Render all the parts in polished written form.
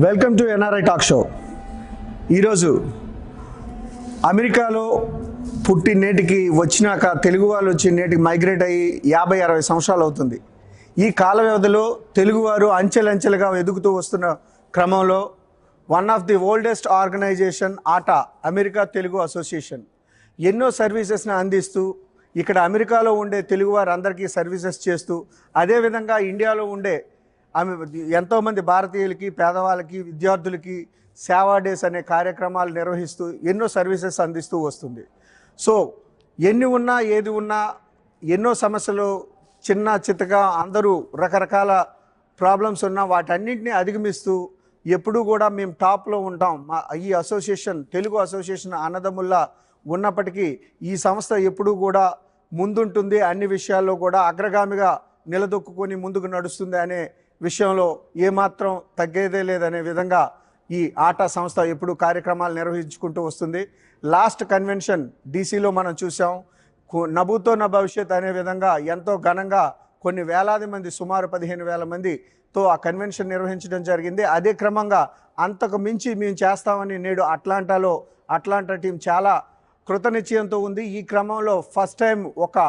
Welcome to NRI talk show. ఈరోజు అమెరికాలో పుట్టి నేటికి వచ్చినాక తెలుగు వాళ్ళు వచ్చి నేటికి మైగ్రేట్ అయ్యి 50-60 సంవత్సరాలు అవుతుంది. ఈ కాల వ్యవధిలో తెలుగువారు అంచెలంచెలుగా ఎదుగుతూ వస్తున్న క్రమంలో one of the oldest organization ATA, America Telugu association, ఎన్నో సర్వీసెస్ని అందిస్తూ ఇక్కడ అమెరికాలో ఉండే తెలుగువారు అందరికీ సర్వీసెస్ చేస్తూ, అదేవిధంగా ఇండియాలో ఉండే ఎంతోమంది భారతీయులకి, పేదవాళ్ళకి, విద్యార్థులకి సేవా డేస్ అనే కార్యక్రమాలు నిర్వహిస్తూ ఎన్నో సర్వీసెస్ అందిస్తూ వస్తుంది. సో ఎన్ని ఉన్నా ఏది ఉన్నా ఎన్నో సమస్యలు చిన్న చిత్తగా అందరూ రకరకాల ప్రాబ్లమ్స్ ఉన్నా వాటన్నింటినీ అధిగమిస్తూ ఎప్పుడూ కూడా మేము టాప్లో ఉంటాం. ఈ అసోసియేషన్, తెలుగు అసోసియేషన్ అన్నదమ్ముల్లా ఉన్నప్పటికీ ఈ సంస్థ ఎప్పుడూ కూడా ముందుంటుంది, అన్ని విషయాల్లో కూడా అగ్రగామిగా నిలదొక్కుని ముందుకు నడుస్తుంది అనే విషయంలో ఏమాత్రం తగ్గేదే లేదనే విధంగా ఈ ఆటా సంస్థ ఎప్పుడు కార్యక్రమాలు నిర్వహించుకుంటూ వస్తుంది. లాస్ట్ కన్వెన్షన్ డీసీలో మనం చూసాం. నభూతో నా భవిష్యత్ అనే విధంగా ఎంతో ఘనంగా కొన్ని వేలాది మంది, సుమారు 15,000 మందితో ఆ కన్వెన్షన్ నిర్వహించడం జరిగింది. అదే క్రమంగా అంతకు మించి మేము చేస్తామని నేడు అట్లాంటా టీం చాలా కృతనిశ్చయంతో ఉంది. ఈ క్రమంలో ఫస్ట్ టైం ఒక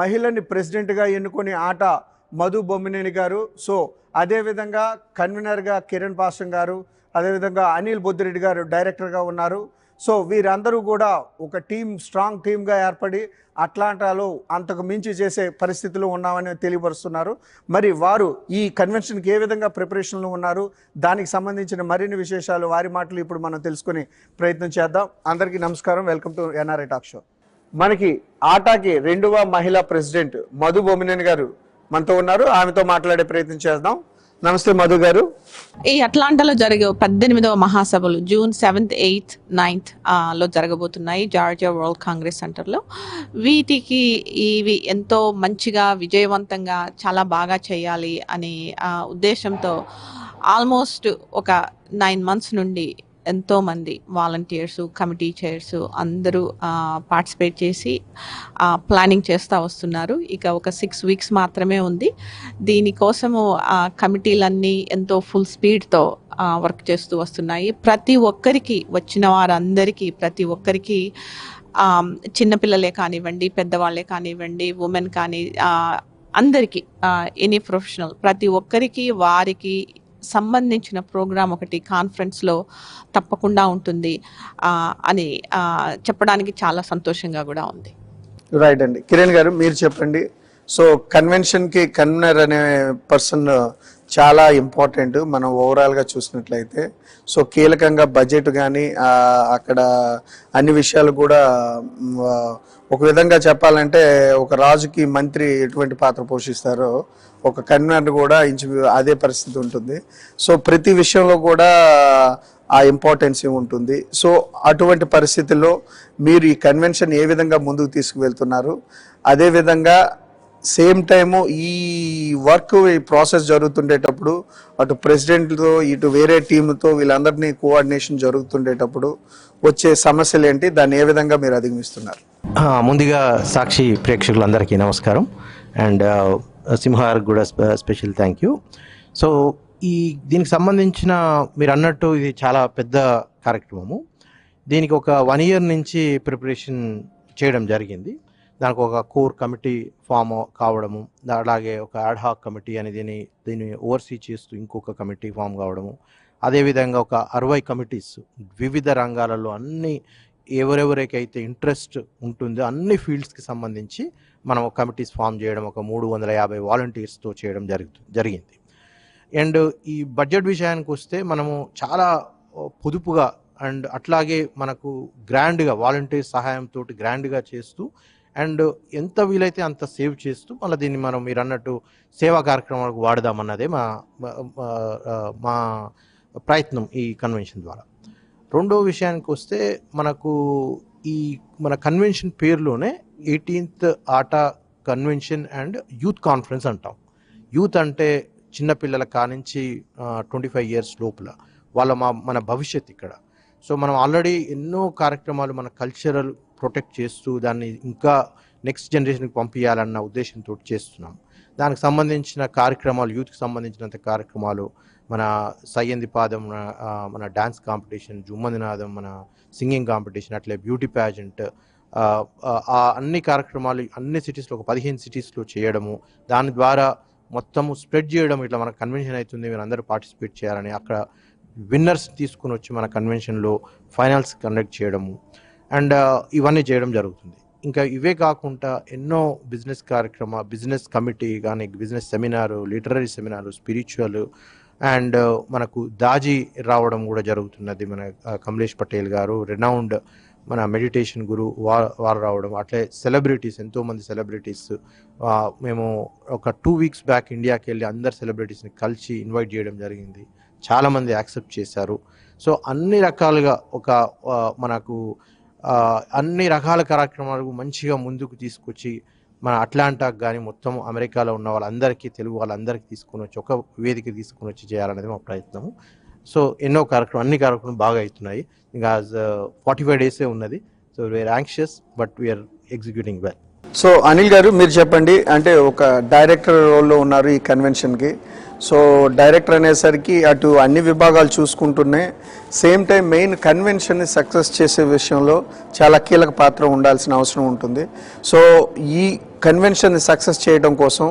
మహిళని ప్రెసిడెంట్గా ఎన్నుకొని ఆటా మధు బొమ్మినేని గారు, సో అదేవిధంగా కన్వీనర్గా కిరణ్ పాసం గారు, అదేవిధంగా అనిల్ బొద్దిరెడ్డి గారు డైరెక్టర్గా ఉన్నారు. సో వీరందరూ కూడా ఒక స్ట్రాంగ్ టీమ్గా ఏర్పడి అట్లాంటాలో అంతకు మించి చేసే పరిస్థితులు ఉన్నామని తెలియపరుస్తున్నారు. మరి వారు ఈ కన్వెన్షన్కి ఏ విధంగా ప్రిపరేషన్లో ఉన్నారు, దానికి సంబంధించిన మరిన్ని విశేషాలు వారి మాటలు ఇప్పుడు మనం తెలుసుకునే ప్రయత్నం చేద్దాం. అందరికీ నమస్కారం, welcome to NRI talk show. మనకి ఆటాకి 2వ మహిళా ప్రెసిడెంట్ మధు బొమ్మినేని గారు మనతో ఉన్నారు. ఆమెతో మాట్లాడే ప్రయత్నం చేద్దాం. నమస్తే మధు గారు. ఈ అట్లాంటాలో జరిగే 18వ మహాసభలు జూన్ 7th, 8th, 9th లో జరగబోతున్నాయి జార్జియా వరల్డ్ కాంగ్రెస్ సెంటర్లో. వీటికి ఇవి ఎంతో మంచిగా, విజయవంతంగా, చాలా బాగా చేయాలి అనే ఉద్దేశంతో ఆల్మోస్ట్ ఒక 9 months నుండి ఎంతోమంది వాలంటీర్స్, కమిటీ చైర్స్ అందరూ పార్టిసిపేట్ చేసి ప్లానింగ్ చేస్తూ వస్తున్నారు. ఇక ఒక 6 weeks మాత్రమే ఉంది. దీనికోసము కమిటీలన్నీ ఎంతో ఫుల్ స్పీడ్తో వర్క్ చేస్తూ వస్తున్నాయి. ప్రతి ఒక్కరికి, వచ్చిన వారందరికీ, ప్రతి ఒక్కరికి, చిన్నపిల్లలే కానివ్వండి, పెద్దవాళ్ళే కానివ్వండి, ఉమెన్ కానీ, అందరికీ, ఎనీ ప్రొఫెషనల్, ప్రతి ఒక్కరికి వారికి సంబంధించిన ప్రోగ్రామ్ ఒకటి కాన్ఫరెన్స్లో తప్పకుండా ఉంటుంది అని చెప్పడానికి చాలా సంతోషంగా కూడా ఉంది. రైట్ అండి. కిరణ్ గారు, మీరు చెప్పండి. సో కన్వెన్షన్కి కన్వీనర్ అనే పర్సన్ చాలా ఇంపార్టెంట్ మనం ఓవరాల్గా చూసినట్లయితే. సో కీలకంగా బడ్జెట్ కానీ అక్కడ అన్ని విషయాలు కూడా ఒక విధంగా చెప్పాలంటే ఒక రాజుకి మంత్రి ఎటువంటి పాత్ర పోషిస్తారో ఒక కన్వీనర్ కూడా అదే పరిస్థితి ఉంటుంది. సో ప్రతి విషయంలో కూడా ఆ ఇంపార్టెన్స్ ఉంటుంది. సో అటువంటి పరిస్థితుల్లో మీరు ఈ కన్వెన్షన్ ఏ విధంగా ముందుకు తీసుకువెళ్తున్నారు, అదేవిధంగా సేమ్ టైము ఈ వర్క్, ఈ ప్రాసెస్ జరుగుతుండేటప్పుడు అటు ప్రెసిడెంట్తో ఇటు వేరే టీంతో వీళ్ళందరినీ కోఆర్డినేషన్ జరుగుతుండేటప్పుడు వచ్చే సమస్యలు ఏంటి, దాన్ని ఏ విధంగా మీరు అధిగమిస్తున్నారు? ముందుగా సాక్షి ప్రేక్షకులందరికీ నమస్కారం, అండ్ సింహార్ కూడా స్పెషల్ థ్యాంక్ యూ. సో దీనికి సంబంధించిన మీరు అన్నట్టు ఇది చాలా పెద్ద కార్యక్రమము. దీనికి ఒక 1 year నుంచి ప్రిపరేషన్ చేయడం జరిగింది. దానికి ఒక కోర్ కమిటీ ఫామ్ కావడము, అలాగే ఒక యాడ్హాక్ కమిటీ అని దీన్ని ఓవర్సీ చేస్తూ ఇంకొక కమిటీ ఫామ్ కావడము, అదేవిధంగా ఒక 60 కమిటీస్ వివిధ రంగాలలో అన్ని ఎవరెవరికైతే ఇంట్రెస్ట్ ఉంటుందో అన్ని ఫీల్డ్స్కి సంబంధించి మనం కమిటీస్ ఫామ్ చేయడం, ఒక 350 వాలంటీర్స్తో చేయడం జరిగింది. అండ్ ఈ బడ్జెట్ విషయానికి వస్తే మనము చాలా పొదుపుగా అండ్ అట్లాగే మనకు గ్రాండ్గా వాలంటీర్ సహాయంతో గ్రాండ్గా చేస్తూ అండ్ ఎంత వీలైతే అంత సేవ్ చేస్తూ మళ్ళీ దీన్ని మనం మీరు అన్నట్టు సేవా కార్యక్రమాలకు వాడదామన్నదే మా ప్రయత్నం ఈ కన్వెన్షన్ ద్వారా. రెండో విషయానికి వస్తే మనకు మన కన్వెన్షన్ పేరులోనే 18th atta convention and youth conference అంటాం. యూత్ అంటే చిన్నపిల్లల కానించి 25 years లోపల వాళ్ళ మన భవిష్యత్ ఇక్కడ. సో మనం ఆల్రెడీ ఎన్నో కార్యక్రమాలు మన కల్చరల్ ప్రొటెక్ట్ చేస్తూ దాన్ని ఇంకా నెక్స్ట్ జనరేషన్కి పంపించాలన్న ఉద్దేశంతో చేస్తున్నాం. దానికి సంబంధించిన కార్యక్రమాలు, యూత్కి సంబంధించినంత కార్యక్రమాలు, మన సయ్యంది పాదం, మన డ్యాన్స్ కాంపిటీషన్, జుమ్మందినాదం, మన సింగింగ్ కాంపిటీషన్, అట్లే బ్యూటీ ప్యాజెంట్, అన్ని కార్యక్రమాలు అన్ని సిటీస్లో, ఒక 15 సిటీస్లో చేయడము, దాని ద్వారా మొత్తము స్ప్రెడ్ చేయడం. ఇట్లా మన కన్వెన్షన్ అవుతుంది, మీరు అందరూ పార్టిసిపేట్ చేయాలని అక్కడ విన్నర్స్ తీసుకుని వచ్చి మన కన్వెన్షన్లో ఫైనల్స్ కండక్ట్ చేయడము, అండ్ ఇవన్నీ చేయడం జరుగుతుంది. ఇంకా ఇవే కాకుండా ఎన్నో బిజినెస్ బిజినెస్ కమిటీ కానీ, business seminar, literary seminar, spiritual, and మనకు దాజీ రావడం కూడా జరుగుతున్నది. మన కమలేష్ పటేల్ గారు, రెనౌండ్ మన మెడిటేషన్ గురు వారు రావడం, అట్లే సెలబ్రిటీస్, ఎంతోమంది సెలబ్రిటీస్. మేము ఒక 2 weeks బ్యాక్ ఇండియాకి వెళ్ళి అందరు సెలబ్రిటీస్ని కలిసి ఇన్వైట్ చేయడం జరిగింది. చాలామంది యాక్సెప్ట్ చేశారు. సో అన్ని రకాలుగా మనకు అన్ని రకాల కార్యక్రమాలకు మంచిగా ముందుకు తీసుకొచ్చి మన అట్లాంటాకు కానీ మొత్తం అమెరికాలో ఉన్న వాళ్ళందరికీ, తెలుగు వాళ్ళందరికీ తీసుకొని వచ్చి ఒక వేదిక తీసుకొని వచ్చి చేయాలనేది మా ప్రయత్నము. సో అన్ని కార్యక్రమాలు బాగా అవుతున్నాయి. ఇంకా 45 days ఉన్నది. So we're anxious but we're executing well. So Anil garu, మీరు చెప్పండి, అంటే ఒక డైరెక్టర్ రోల్లో ఉన్నారు ఈ కన్వెన్షన్కి. సో డైరెక్టర్ అనేసరికి అటు అన్ని విభాగాలు చూసుకుంటూనే సేమ్ టైం మెయిన్ కన్వెన్షన్ని సక్సెస్ చేసే విషయంలో చాలా కీలక పాత్ర ఉండాల్సిన అవసరం ఉంటుంది. సో ఈ కన్వెన్షన్ని సక్సెస్ చేయడం కోసం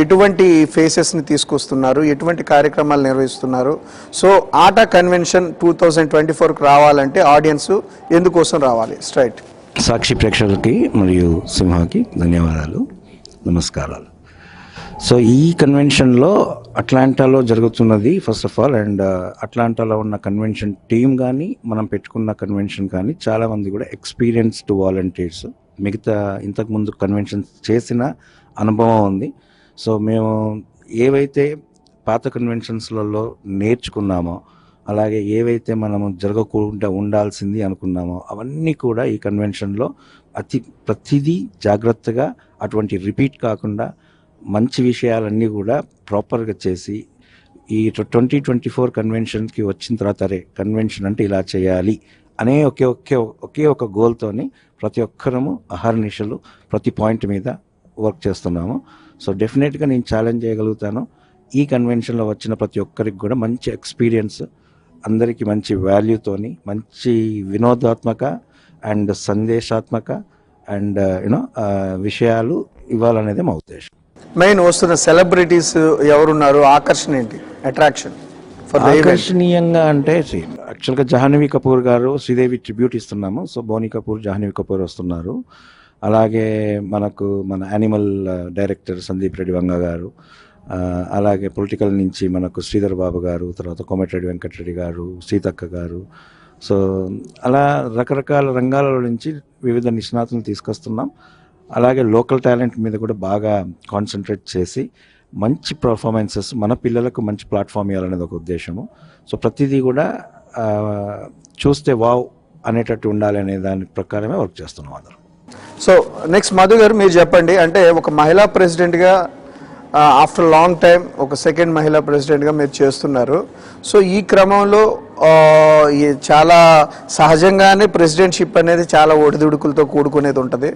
ఎటువంటి ఫేసెస్ని తీసుకొస్తున్నారు, ఎటువంటి కార్యక్రమాలు నిర్వహిస్తున్నారు? సో ఆటా కన్వెన్షన్ 2024కి రావాలంటే ఆడియన్స్ ఎందుకోసం రావాలి? స్ట్రైట్. సాక్షి ప్రేక్షకులకి మరియు సింహాకి ధన్యవాదాలు, నమస్కారాలు. సో ఈ కన్వెన్షన్లో అట్లాంటాలో జరుగుతున్నది ఫస్ట్ ఆఫ్ ఆల్, అండ్ అట్లాంటాలో ఉన్న కన్వెన్షన్ టీమ్ కానీ, మనం పెట్టుకున్న కన్వెన్షన్ కానీ చాలామంది కూడా ఎక్స్పీరియన్స్డ్ వాలంటీర్స్, మిగతా ఇంతకుముందు కన్వెన్షన్స్ చేసిన అనుభవం ఉంది. సో మేము ఏవైతే పాత కన్వెన్షన్స్లలో నేర్చుకున్నామో, అలాగే ఏవైతే మనము జరగకుండా ఉండాల్సింది అనుకున్నామో అవన్నీ కూడా ఈ కన్వెన్షన్లో ప్రతిదీ జాగ్రత్తగా, అటువంటి రిపీట్ కాకుండా మంచి విషయాలన్నీ కూడా ప్రాపర్గా చేసి ఈ 2024 కన్వెన్షన్కి వచ్చిన తర్వాత కన్వెన్షన్ అంటే ఇలా చేయాలి అనే ఒకే ఒక గోల్తోని ప్రతి ఒక్కరము అహర్నిశలు ప్రతి పాయింట్ మీద వర్క్ చేస్తున్నాము. సో డెఫినెట్గా నేను ఛాలెంజ్ చేయగలుగుతాను, ఈ కన్వెన్షన్లో వచ్చిన ప్రతి ఒక్కరికి కూడా మంచి ఎక్స్పీరియన్స్, అందరికీ మంచి వాల్యూతోని, మంచి వినోదాత్మక అండ్ సందేశాత్మక అండ్ విషయాలు ఇవ్వాలనేది మా ఉద్దేశం. మెయిన్ వస్తున్న సెలబ్రిటీస్ ఎవరున్నారు, ఆకర్షణ ఏంటి, అట్రాక్షన్? ఆకర్షణీయంగా అంటే యాక్చువల్గా జాహ్నవి కపూర్ గారు, శ్రీదేవి ట్రిబ్యూట్ ఇస్తున్నాము. సో బోనీ కపూర్, జాహ్నవి కపూర్ వస్తున్నారు. అలాగే మన యానిమల్ డైరెక్టర్ సందీప్ రెడ్డి వంగ గారు, అలాగే పొలిటికల్ నుంచి మనకు శ్రీధర్ బాబు గారు, తర్వాత కోమటిరెడ్డి వెంకటరెడ్డి గారు, సీతక్క గారు. సో అలా రకరకాల రంగాల నుంచి వివిధ నిష్ణాతులను తీసుకొస్తున్నాం. అలాగే లోకల్ టాలెంట్ మీద కూడా బాగా కాన్సన్ట్రేట్ చేసి మంచి పర్ఫార్మెన్సెస్, మన పిల్లలకు మంచి ప్లాట్ఫామ్ ఇవ్వాలనేది ఒక ఉద్దేశము. సో ప్రతిదీ కూడా చూస్తే వావ్ అనేటట్టు ఉండాలి అనే దాని ప్రకారమే వర్క్ చేస్తున్నాం అందరం. సో నెక్స్ట్ మధు గారు, మీరు చెప్పండి, అంటే ఒక మహిళా ప్రెసిడెంట్గా ఆఫ్టర్ లాంగ్ టైం ఒక సెకండ్ మహిళా ప్రెసిడెంట్గా మీరు చేస్తున్నారు. సో ఈ క్రమంలో చాలా సహజంగానే ప్రెసిడెంట్షిప్ అనేది చాలా ఒడిదుడుకులతో కూడుకునేది ఉంటుంది.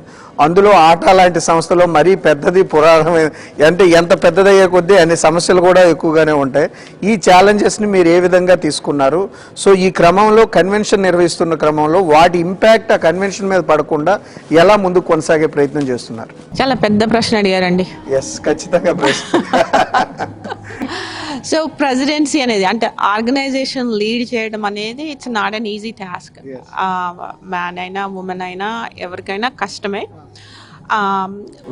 అందులో ఆటా లాంటి సంస్థలో మరీ పెద్దది, పురాణమైన, అంటే ఎంత పెద్దదయ్యే కొద్దీ అన్ని సమస్యలు కూడా ఎక్కువగానే ఉంటాయి. ఈ ఛాలెంజెస్ని మీరు ఏ విధంగా తీసుకున్నారు? సో ఈ క్రమంలో కన్వెన్షన్ నిర్వహిస్తున్న క్రమంలో వాటి ఇంపాక్ట్ ఆ కన్వెన్షన్ మీద పడకుండా ఎలా ముందుకు కొనసాగే ప్రయత్నం చేస్తున్నారు? చాలా పెద్ద ప్రశ్న అడిగారండి. ఎస్, ఖచ్చితంగా ప్రశ్న. సో ప్రెసిడెన్సీ అనేది, అంటే ఆర్గనైజేషన్ లీడ్ చేయడం అనేది it's not an easy task. Man అయినా ఉమెన్ అయినా ఎవరికైనా కష్టమే.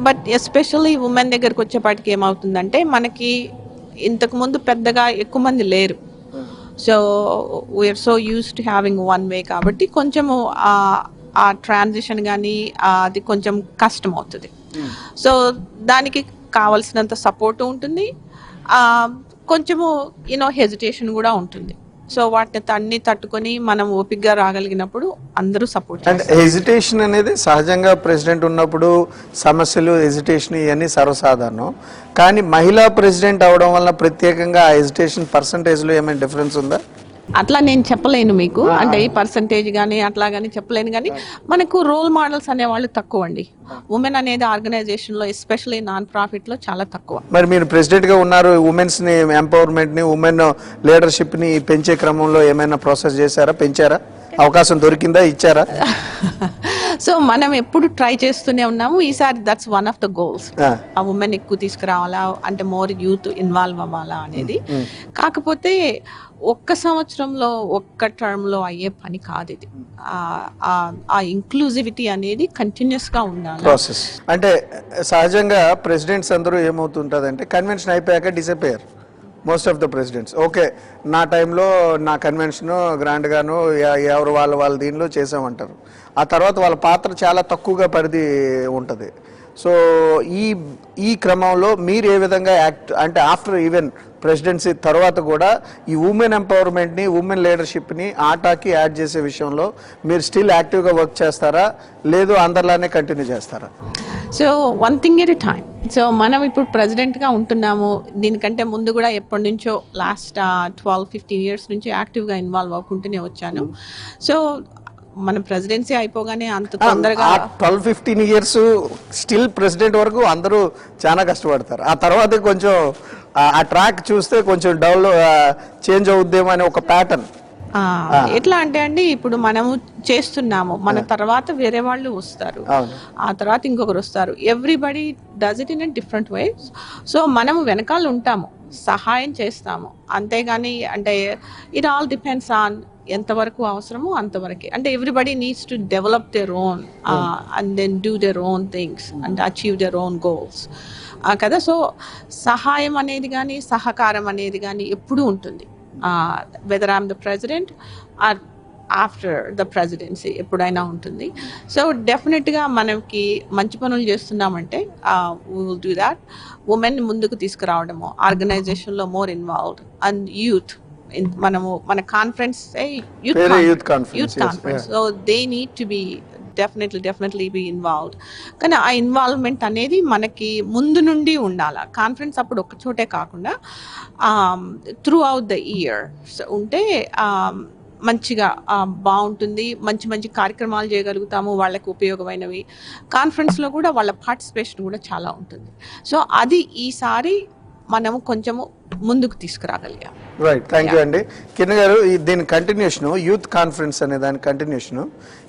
బట్ ఎస్పెషల్లీ ఉమెన్ దగ్గరికి వచ్చేపాటికి ఏమవుతుందంటే, మనకి ఇంతకుముందు పెద్దగా ఎక్కువ మంది లేరు. So we're so used to having one way, కాబట్టి కొంచెము ఆ ట్రాన్సిషన్ కానీ అది కొంచెం కష్టం అవుతుంది. సో దానికి కావాల్సినంత సపోర్ట్ ఉంటుంది, కొంచెము హెజిటేషన్ కూడా ఉంటుంది. సో వాటిని అన్ని తట్టుకొని మనం ఓపికగా రాగలిగినప్పుడు అందరూ సపోర్ట్ చేస్తారు. అండ్ హెజిటేషన్ అనేది సహజంగా ప్రెసిడెంట్ ఉన్నప్పుడు సమస్యలు, హెజిటేషన్ ఇవన్నీ సర్వసాధారణం. కానీ మహిళా ప్రెసిడెంట్ అవడం వల్ల ప్రత్యేకంగా ఆ హెజిటేషన్ పర్సంటేజ్లో ఏమైనా డిఫరెన్స్ ఉందా? అట్లా నేను చెప్పలేను మీకు, అంటే ఈ పర్సంటేజ్ కానీ అట్లా కానీ చెప్పలేను, కానీ మనకు రోల్ మోడల్స్ అనేవాళ్ళు తక్కువ అండి. ఉమెన్ అనేది ఆర్గనైజేషన్లో ఎస్పెషల్లీ నాన్ ప్రాఫిట్లో చాలా తక్కువ. మరి మీరు ప్రెసిడెంట్గా ఉన్నారు, ఉమెన్స్ని ఎంపవర్మెంట్ని ఉమెన్ లీడర్షిప్ని పెంచే క్రమంలో ఏమైనా ప్రాసెస్ చేశారా, పెంచారా, అవకాశం దొరికిందా, ఇచ్చారా? సో మనం ఎప్పుడు ట్రై చేస్తూనే ఉన్నాము. ఈసారి that's one of the goals, ఆ ఉమెన్ ఎక్కువ తీసుకురావాలా, అంటే మోర్ యూత్ ఇన్వాల్వ్ అవ్వాలా అనేది. కాకపోతే ఒక్క సంవత్సరంలో ఒక్క టర్మ్లో అయ్యే పని కాదు ఇది. ఆ ఇంక్లూజివిటీ అనేది కంటిన్యూస్గా ఉండాలి ప్రాసెస్. అంటే సహజంగా ప్రెసిడెంట్స్ అందరూ ఏమవుతుంటుందంటే కన్వెన్షన్ అయిపోయాక disappear most of the presidents. Okay, నా టైంలో నా కన్వెన్షను గ్రాండ్గాను ఎవరు వాళ్ళ దీనిలో చేసామంటారు. ఆ తర్వాత వాళ్ళ పాత్ర చాలా తక్కువగా పరిధి ఉంటుంది. సో ఈ క్రమంలో మీరు ఏ విధంగా యాక్ట్, అంటే ఆఫ్టర్ ఈవెన్ ప్రెసిడెన్సీ తర్వాత కూడా ఈ ఉమెన్ ఎంపవర్మెంట్ని, ఉమెన్ లీడర్షిప్ని ఆటాకి యాడ్ చేసే విషయంలో మీరు స్టిల్ యాక్టివ్గా వర్క్ చేస్తారా, లేదు అందరిలానే కంటిన్యూ చేస్తారా? So one thing at a time. So మనం ఇప్పుడు ప్రెసిడెంట్గా ఉంటున్నాము, దీనికంటే ముందు కూడా ఎప్పటి నుంచో లాస్ట్ 12-15 years నుంచి యాక్టివ్గా ఇన్వాల్వ్ అవ్వకుంటూనే వచ్చాను. సో మన ప్రెసిడెన్సీ అయిపోగానే అంత తొందరగా 12-15 years స్టిల్ ప్రెసిడెంట్ వరకు అందరూ చాలా కష్టపడతారు. ఆ తర్వాత కొంచెం ఆ ట్రాక్ చూస్తే కొంచెం చేంజ్ అవుద్దేమో అనే ఒక ప్యాటర్న్. ఎట్లా అంటే అండి, ఇప్పుడు మనము చేస్తున్నాము, మన తర్వాత వేరే వాళ్ళు వస్తారు, ఆ తర్వాత ఇంకొకరు వస్తారు. Everybody does it in a different ways. So మనము వెనకాల ఉంటాము, సహాయం చేస్తాము, అంతేగాని అంటే ఇట్ ఆల్ డిపెండ్స్ ఆన్ ఎంతవరకు అవసరమో అంతవరకే. అంటే everybody needs to develop their own and then do their own things and achieve their own goals కదా. సో సహాయం అనేది కానీ సహకారం అనేది కానీ ఎప్పుడూ ఉంటుంది, whether I'm the president or after the presidency, ఎప్పుడైనా ఉంటుంది. సో డెఫినెట్గా మనకి మంచి పనులు చేస్తున్నామంటే we will do that. Women ముందుకు తీసుకురావడము, ఆర్గనైజేషన్లో మోర్ ఇన్వాల్వ్డ్, అండ్ యూత్. మనము మన conference youth conference, so they need to be definitely be involved. కానీ ఆ ఇన్వాల్వ్మెంట్ అనేది మనకి ముందు నుండి ఉండాలి. కాన్ఫరెన్స్ అప్పుడు ఒక చోటే కాకుండా త్రూ అవుట్ ద ఇయర్ ఉంటే మంచిగా బాగుంటుంది. మంచి కార్యక్రమాలు చేయగలుగుతాము, వాళ్ళకి ఉపయోగమైనవి. కాన్ఫరెన్స్లో కూడా వాళ్ళ పార్టిసిపేషన్ కూడా చాలా ఉంటుంది. సో అది ఈసారి మనము కొంచెము ముందుకు తీసుకురాగలిగాం. రైట్, థ్యాంక్ యూ అండి. కిరణ్ గారు, దీని కంటిన్యూషను యూత్ కాన్ఫరెన్స్ అనే దాని కంటిన్యూషను.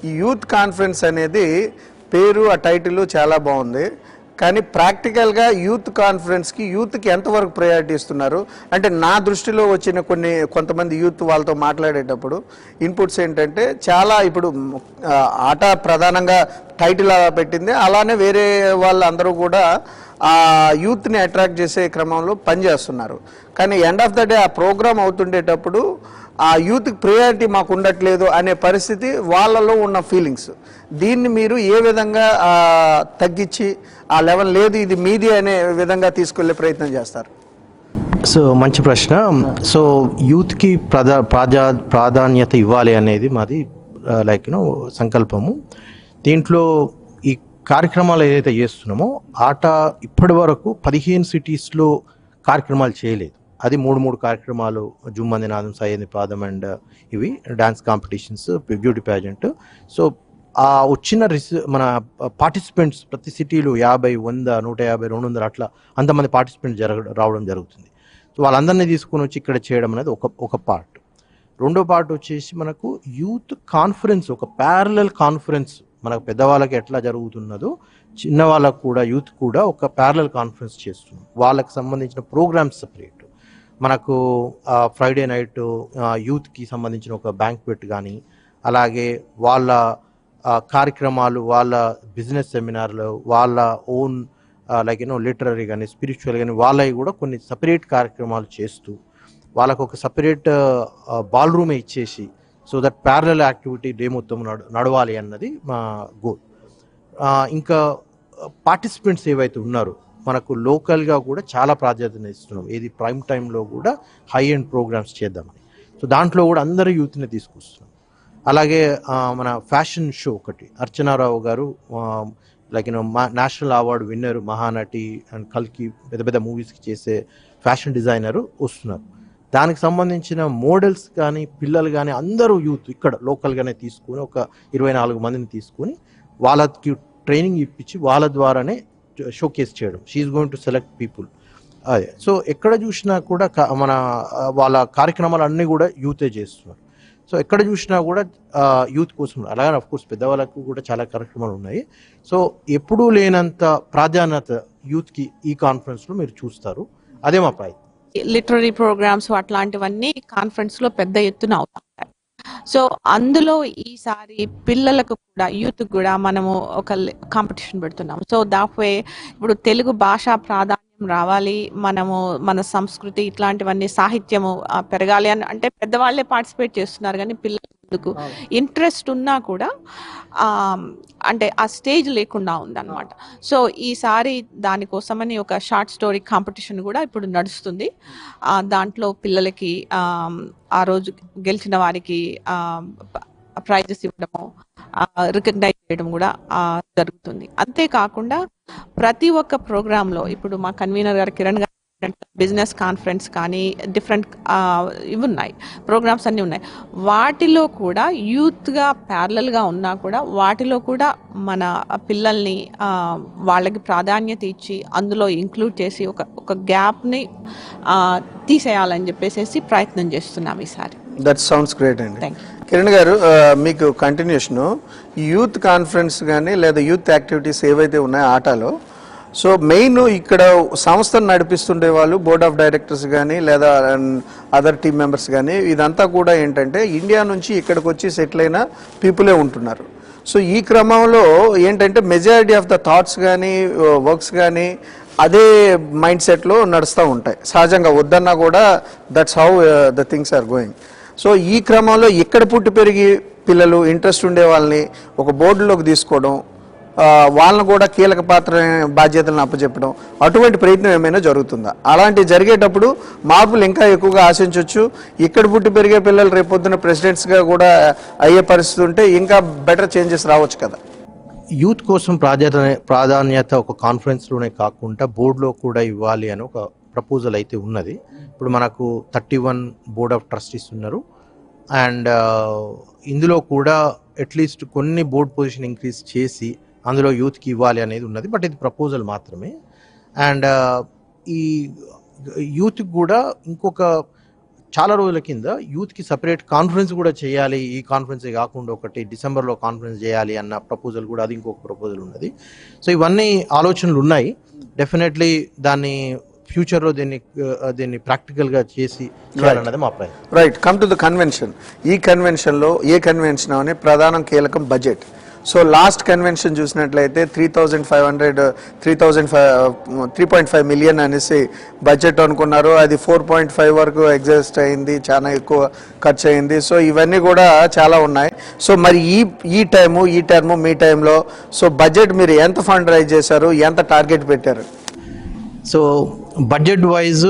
ఈ యూత్ కాన్ఫరెన్స్ అనేది పేరు, ఆ టైటిల్ చాలా బాగుంది, కానీ ప్రాక్టికల్గా యూత్ కాన్ఫరెన్స్కి యూత్కి ఎంతవరకు ప్రయారిటీ ఇస్తున్నారు? అంటే నా దృష్టిలో వచ్చిన కొంతమంది యూత్ వాళ్ళతో మాట్లాడేటప్పుడు ఇన్పుట్స్ ఏంటంటే, చాలా ఇప్పుడు ఆట ప్రధానంగా టైటిల్ అలా పెట్టింది, అలానే వేరే వాళ్ళందరూ కూడా ఆ యూత్ని అట్రాక్ట్ చేసే క్రమంలో పనిచేస్తున్నారు. కానీ ఎండ్ ఆఫ్ ద డే ఆ ప్రోగ్రామ్ అవుతుండేటప్పుడు ఆ యూత్కి ప్రయారిటీ మాకు ఉండట్లేదు అనే పరిస్థితి వాళ్ళలో ఉన్న ఫీలింగ్స్. దీన్ని మీరు ఏ విధంగా తగ్గించి ఆ లెవెల్ లేదు ఇది మీది అనే విధంగా తీసుకెళ్లే ప్రయత్నం చేస్తారు? సో మంచి ప్రశ్న. సో యూత్కి ప్రాధాన్యత ఇవ్వాలి అనేది మాది సంకల్పము. దీంట్లో ఈ కార్యక్రమాలు ఏదైతే చేస్తున్నామో ఆట ఇప్పటి వరకు 15 cities కార్యక్రమాలు చేయలేదు. అది 3 కార్యక్రమాలు, జుమ్మంది నాదం, సాయంది పాదం అండ్ ఇవి dance competitions, beauty pageant. So ఆ వచ్చిన మన పార్టిసిపెంట్స్ ప్రతి సిటీలో 50, 100, 150, 200 అట్లా అంతమంది పార్టిసిపెంట్స్ రావడం జరుగుతుంది. సో వాళ్ళందరినీ తీసుకొని వచ్చి ఇక్కడ చేయడం అనేది ఒక పార్ట్. రెండో పార్ట్ వచ్చేసి మనకు యూత్ కాన్ఫరెన్స్, ఒక ప్యారలల్ కాన్ఫరెన్స్. మనకు పెద్దవాళ్ళకి ఎట్లా జరుగుతున్నదో చిన్న వాళ్ళకు కూడా, యూత్ కూడా ఒక ప్యారలల్ కాన్ఫరెన్స్ చేస్తున్నాం. వాళ్ళకి సంబంధించిన ప్రోగ్రామ్స్ సపరేట్. మనకు ఫ్రైడే నైట్ యూత్కి సంబంధించిన ఒక బ్యాంక్వెట్ కానీ, అలాగే వాళ్ళ కార్యక్రమాలు, వాళ్ళ బిజినెస్ సెమినార్లు, వాళ్ళ ఓన్ లిటరరీ కానీ స్పిరిచువల్ కానీ వాళ్ళవి కూడా కొన్ని సపరేట్ కార్యక్రమాలు చేస్తూ వాళ్ళకు ఒక సపరేట్ బాల్ రూమే ఇచ్చేసి, so that parallel activity day మొత్తం నడవాలి అన్నది మా గోల్. ఇంకా పార్టిసిపెంట్స్ ఏవైతే ఉన్నారో మనకు లోకల్గా కూడా చాలా ప్రాధాన్యత ఇస్తున్నాం. ఏది ప్రైమ్ టైంలో కూడా హై ఎండ్ ప్రోగ్రామ్స్ చేద్దామని. సో దాంట్లో కూడా అందరూ యూత్ని తీసుకొస్తున్నాం. అలాగే మన ఫ్యాషన్ షో ఒకటి, అర్చనారావు గారు national award winner, Mahanati and కల్కి పెద్ద మూవీస్కి చేసే ఫ్యాషన్ డిజైనరు వస్తున్నారు. దానికి సంబంధించిన మోడల్స్ కానీ పిల్లలు కానీ అందరూ యూత్ ఇక్కడ లోకల్గానే తీసుకొని ఒక 24 మందిని తీసుకొని వాళ్ళకి ట్రైనింగ్ ఇప్పించి వాళ్ళ ద్వారానే షోకేస్ చేయడం. She's going to select people. అదే సో ఎక్కడ చూసినా కూడా మన వాళ్ళ కార్యక్రమాలు అన్నీ కూడా యూతే చేస్తున్నారు. సో ఎక్కడ చూసినా కూడా యూత్ కోసం, అలాగే అఫ్ కోర్స్ పెద్దవాళ్ళకు కూడా చాలా కార్యక్రమాలు ఉన్నాయి. సో ఎప్పుడూ లేనంత ప్రాధాన్యత యూత్కి ఈ కాన్ఫరెన్స్లో మీరు చూస్తారు. అదే మా ప్రయత్నం. లిటరరీ ప్రోగ్రామ్స్ అట్లాంటివన్నీ కాన్ఫరెన్స్ లో పెద్ద ఎత్తున అవుతాయి. సో అందులో ఈసారి పిల్లలకు కూడా యూత్ కూడా మనము ఒక కాంపిటీషన్ పెడుతున్నాం. సో దాట్ వే ఇప్పుడు తెలుగు భాష ప్రాధాన్యం రావాలి, మనము మన సంస్కృతి ఇట్లాంటివన్నీ సాహిత్యము పెరగాలి అని అంటే పెద్దవాళ్ళే పార్టిసిపేట్ చేస్తున్నారు, కానీ పిల్లల ముందుకు ఇంట్రెస్ట్ ఉన్నా కూడా అంటే ఆ స్టేజ్ లేకుండా ఉందన్నమాట. సో ఈసారి దానికోసమని ఒక షార్ట్ స్టోరీ కాంపిటీషన్ కూడా ఇప్పుడు నడుస్తుంది. దాంట్లో పిల్లలకి ఆ రోజు గెలిచిన వారికి ప్రైజెస్ ఇవ్వడము, రికగ్నైజ్ చేయడం కూడా జరుగుతుంది. అంతేకాకుండా ప్రతి ఒక్క ప్రోగ్రాంలో ఇప్పుడు మా కన్వీనర్ గారు కిరణ్ గారు బిజినెస్ కాన్ఫరెన్స్ కానీ డిఫరెంట్ ఇవి ఉన్నాయి, ప్రోగ్రామ్స్ అన్నీ ఉన్నాయి. వాటిలో కూడా యూత్గా ప్యారలల్గా ఉన్నా కూడా వాటిలో కూడా మన పిల్లల్ని వాళ్ళకి ప్రాధాన్యత ఇచ్చి అందులో ఇంక్లూడ్ చేసి ఒక గ్యాప్ని తీసేయాలని చెప్పేసి ప్రయత్నం చేస్తున్నాం ఈసారి. దట్ సౌండ్స్ గ్రేట్ అండి. Thank you. కిరణ్ గారు, మీకు కంటిన్యూషను యూత్ కాన్ఫరెన్స్ కానీ లేదా యూత్ యాక్టివిటీస్ ఏవైతే ఉన్నాయో ఆటలో, సో మెయిన్ ఇక్కడ సంస్థను నడిపిస్తుండే వాళ్ళు బోర్డ్ ఆఫ్ డైరెక్టర్స్ కానీ లేదా అదర్ టీమ్ మెంబర్స్ కానీ ఇదంతా కూడా ఏంటంటే ఇండియా నుంచి ఇక్కడికి వచ్చి సెటిల్ అయిన పీపులే ఉంటున్నారు. సో ఈ క్రమంలో ఏంటంటే మెజారిటీ ఆఫ్ ద థాట్స్ కానీ వర్క్స్ కానీ అదే మైండ్ సెట్లో నడుస్తూ ఉంటాయి. సహజంగా వద్దన్నా కూడా that's how the things are going. So ఈ క్రమంలో ఇక్కడ పుట్టి పెరిగి పిల్లలు ఇంట్రెస్ట్ ఉండే వాళ్ళని ఒక బోర్డులోకి తీసుకోవడం, వాళ్ళను కూడా కీలక పాత్ర బాధ్యతలను అప్పచెప్పడం, అటువంటి ప్రయత్నం ఏమైనా జరుగుతుందా? అలాంటివి జరిగేటప్పుడు మార్పులు ఇంకా ఎక్కువగా ఆశించవచ్చు. ఇక్కడ పుట్టి పెరిగే పిల్లలు రేపొద్దున ప్రెసిడెంట్స్గా కూడా అయ్యే పరిస్థితి ఉంటే ఇంకా బెటర్ చేంజెస్ రావచ్చు కదా. యూత్ కోసం ప్రాధాన్యత ఒక కాన్ఫరెన్స్లోనే కాకుండా బోర్డులో కూడా ఇవ్వాలి అని ఒక ప్రపోజల్ అయితే ఉన్నది. ఇప్పుడు మనకు 31 బోర్డ్ ఆఫ్ ట్రస్టీస్ ఉన్నారు. అండ్ ఇందులో కూడా అట్లీస్ట్ కొన్ని బోర్డ్ పొజిషన్ ఇంక్రీజ్ చేసి అందులో యూత్కి ఇవ్వాలి అనేది ఉన్నది. బట్ ఇది ప్రపోజల్ మాత్రమే. అండ్ ఈ యూత్కి కూడా ఇంకొక చాలా రోజుల కింద యూత్కి సపరేట్ కాన్ఫరెన్స్ కూడా చేయాలి, ఈ కాన్ఫరెన్సే కాకుండా ఒకటి డిసెంబర్లో కాన్ఫరెన్స్ చేయాలి అన్న ప్రపోజల్ కూడా, అది ఇంకొక ప్రపోజల్ ఉన్నది. సో ఇవన్నీ ఆలోచనలు ఉన్నాయి. డెఫినెట్లీ దాన్ని ఫ్యూచర్లో దీన్ని ప్రాక్టికల్గా చేసి చేయాలన్నది మా ప్రయత్నం. Right, come to the convention. ఈ కన్వెన్షన్లో ఏ కన్వెన్షన్ అనే ప్రధానం కీలకం బడ్జెట్. సో లాస్ట్ కన్వెన్షన్ చూసినట్లయితే 3.5 మిలియన్ అనేసి బడ్జెట్ అనుకున్నారు. అది 4.5 వరకు ఎగ్జిస్ట్ అయింది, చాలా ఎక్కువ ఖర్చు అయింది. సో ఇవన్నీ కూడా చాలా ఉన్నాయి. సో మరి ఈ టర్మ్ మీ టైంలో సో బడ్జెట్ మీరు ఎంత ఫండ్ రైజ్ చేశారు, ఎంత టార్గెట్ పెట్టారు? సో బడ్జెట్ వైజ్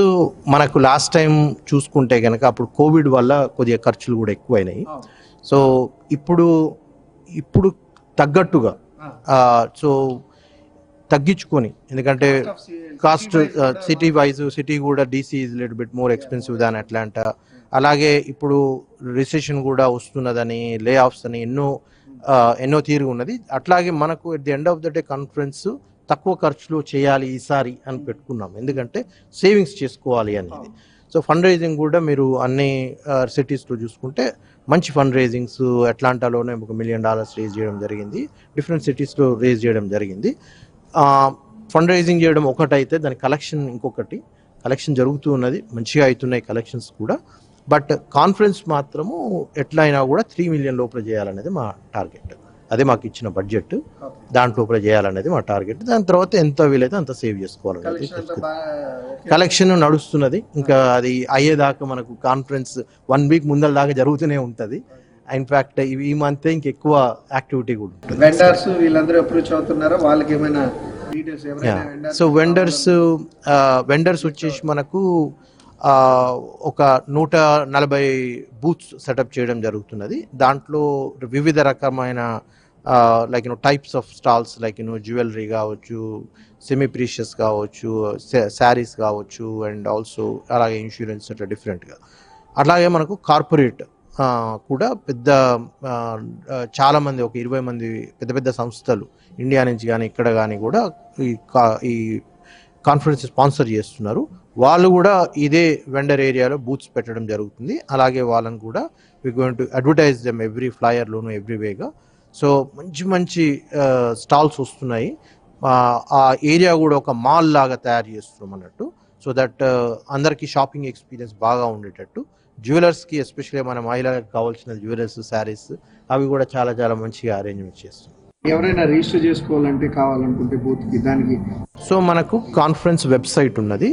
మనకు లాస్ట్ టైం చూసుకుంటే కనుక అప్పుడు కోవిడ్ వల్ల కొద్దిగా ఖర్చులు కూడా ఎక్కువైనాయి. సో ఇప్పుడు తగ్గట్టుగా సో తగ్గించుకొని, ఎందుకంటే కాస్ట్ సిటీ వైజ్ సిటీ కూడా DC is little bit more expensive than Atlanta. అలాగే ఇప్పుడు రిసెషన్ కూడా వస్తున్నదని, లే ఆఫ్స్ అని ఎన్నో తీరు ఉన్నది. అట్లాగే మనకు at the end of the day conference తక్కువ ఖర్చులో చేయాలి ఈసారి అని పెట్టుకున్నాం, ఎందుకంటే సేవింగ్స్ చేసుకోవాలి అనేది. సో ఫండ్ రైజింగ్ కూడా మీరు అన్ని సిటీస్లో చూసుకుంటే మంచి ఫండ్ రైజింగ్స్, అట్లాంటాలోనే $1 million రేజ్ చేయడం జరిగింది, డిఫరెంట్ సిటీస్లో రేజ్ చేయడం జరిగింది. ఫండ్ రైజింగ్ చేయడం ఒకటైతే దాని కలెక్షన్ జరుగుతూ ఉన్నది, మంచిగా అవుతున్నాయి కలెక్షన్స్ కూడా. బట్ కాన్ఫరెన్స్ మాత్రము ఎట్లా అయినా కూడా 3 million లోపల చేయాలనేది మా టార్గెట్. అదే మాకు ఇచ్చిన బడ్జెట్, దాంట్లో చేయాలనేది మా టార్గెట్. దాని తర్వాత ఎంత వీలైతే అంత సేవ్ చేసుకోవాలనేది. కలెక్షన్ నడుస్తున్నది, ఇంకా అది అయ్యేదాకా మనకు కాన్ఫరెన్స్ 1 week ముందర దాకా జరుగుతూనే ఉంటుంది. ఇన్ఫాక్ట్ ఈ మంత్ ఇంకెక్కువ యాక్టివిటీ కూడా ఉంటుంది. వెండర్స్ వీళ్ళందరూ అప్రోచ్ అవుతున్నారా, వాళ్ళకి ఏమైనా డీటెయిల్స్? సో వెండర్స్ వచ్చేసి మనకు ఒక 140 బూత్స్ సెటప్ చేయడం జరుగుతున్నది. దాంట్లో వివిధ రకమైన like types of stalls like jewellery కావచ్చు, సెమీ ప్రీషియస్ కావచ్చు, శారీస్ కావచ్చు, అండ్ ఆల్సో అలాగే ఇన్సూరెన్స్ అట్లా డిఫరెంట్గా. అట్లాగే మనకు కార్పొరేట్ కూడా పెద్ద చాలామంది ఒక 20 మంది పెద్ద పెద్ద సంస్థలు ఇండియా నుంచి కానీ ఇక్కడ కానీ కూడా ఈ కాన్ఫరెన్స్ స్పాన్సర్ చేస్తున్నారు. వాళ్ళు కూడా ఇదే వెండర్ ఏరియాలో బూత్స్ పెట్టడం జరుగుతుంది. అలాగే వాళ్ళని కూడా we going to advertise them every ఫ్లయర్లోను ఎవ్రీ వేగా. సో మంచి మంచి స్టాల్స్ వస్తున్నాయి. ఆ ఏరియా కూడా ఒక మాల్ లాగా తయారు చేస్తున్నాం అన్నట్టు, సో దట్ అందరికీ షాపింగ్ ఎక్స్పీరియన్స్ బాగా ఉండేటట్టు. జ్యువెలర్స్కి ఎస్పెషల్లీ మన మహిళలకు కావాల్సిన జ్యువెలర్స్, శారీస్ అవి కూడా చాలా చాలా మంచిగా అరేంజ్మెంట్ చేస్తున్నాం. ఎవరైనా రిజిస్టర్ చేసుకోవాలంటే కావాలనుకుంటే బూత్కి దానికి సో మనకు కాన్ఫరెన్స్ వెబ్సైట్ ఉన్నది,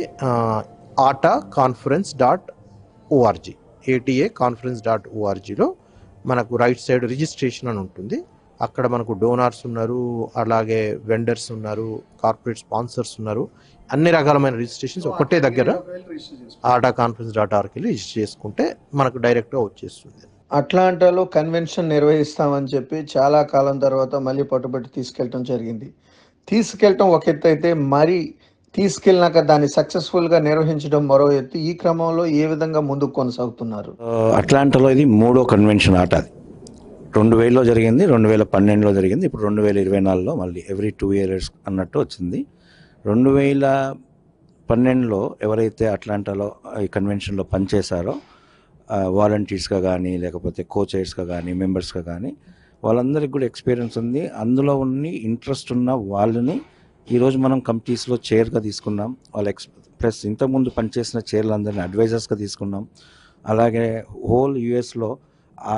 ATA-conference.org, ATA-conference.orgలో మనకు రైట్ సైడ్ రిజిస్ట్రేషన్ అని ఉంటుంది. అక్కడ మనకు డోనార్స్ ఉన్నారు, అలాగే వెండర్స్ ఉన్నారు, కార్పొరేట్ స్పాన్సర్స్ ఉన్నారు. అన్ని రకాలమైన రిజిస్ట్రేషన్స్ ఒకటే దగ్గర ATA-conference.org రిజిస్టర్ చేసుకుంటే మనకు డైరెక్ట్గా వచ్చేస్తుంది. అట్లాంటాలో కన్వెన్షన్ నిర్వహిస్తామని చెప్పి చాలా కాలం తర్వాత మళ్ళీ పట్టుబట్టి తీసుకెళ్ళటం జరిగింది. తీసుకెళ్ళటం ఒక ఎత్తు అయితే, మరి తీసుకెళ్ళినాక దాన్ని సక్సెస్ఫుల్గా నిర్వహించడం మరో ఎత్తు. ఈ క్రమంలో ఏ విధంగా ముందుకు కొనసాగుతున్నారు? అట్లాంటాలో ఇది 3వ కన్వెన్షన్ ఆట. అది 2000లో జరిగింది, 2012లో జరిగింది, ఇప్పుడు 2024లో మళ్ళీ ఎవ్రీ 2 years అన్నట్టు వచ్చింది. 2012లో ఎవరైతే అట్లాంటాలో ఈ కన్వెన్షన్లో పనిచేశారో వాలంటీర్స్గా కానీ లేకపోతే కోచర్స్గా కానీ మెంబర్స్గా కానీ వాళ్ళందరికీ కూడా ఎక్స్పీరియన్స్ ఉంది. అందులో ఇంట్రెస్ట్ ఉన్న వాళ్ళని ఈరోజు మనం కమిటీస్లో చైర్గా తీసుకున్నాం. వాళ్ళ ప్లస్ ఇంతకుముందు పనిచేసిన చైర్లందరినీ అడ్వైజర్స్గా తీసుకున్నాం. అలాగే హోల్ యుఎస్లో ఆ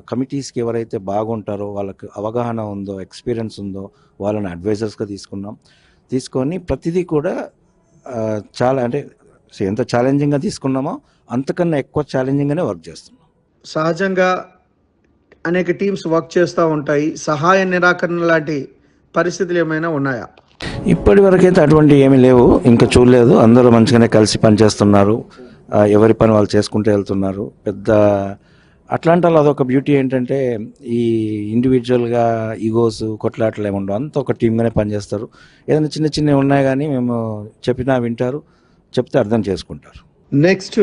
కమిటీస్కి ఎవరైతే బాగుంటారో, వాళ్ళకి అవగాహన ఉందో, ఎక్స్పీరియన్స్ ఉందో వాళ్ళని అడ్వైజర్స్గా తీసుకొని ప్రతిదీ కూడా చాలా అంటే ఎంత ఛాలెంజింగ్గా తీసుకున్నామో అంతకన్నా ఎక్కువ ఛాలెంజింగ్గానే వర్క్ చేస్తున్నాం. సహజంగా అనేక టీమ్స్ వర్క్ చేస్తూ ఉంటాయి. సహాయ నిరాకరణ లాంటి పరిస్థితులు ఏమైనా ఉన్నాయా? ఇప్పటి వరకైతే అటువంటి ఏమీ లేవు, ఇంకా చూడలేదు. అందరూ మంచిగానే కలిసి పనిచేస్తున్నారు, ఎవరి పని వాళ్ళు చేసుకుంటూ వెళ్తున్నారు. పెద్ద అట్లాంటాలో అదొక బ్యూటీ ఏంటంటే ఈ ఇండివిజువల్గా ఈగోస్ కొట్లాటలు ఏముండవు, అంతా ఒక టీమ్గానే పనిచేస్తారు. ఏదైనా చిన్న చిన్నవి ఉన్నాయి కానీ మేము చెప్పినా వింటారు, చెప్తే అర్థం చేసుకుంటారు. నెక్స్ట్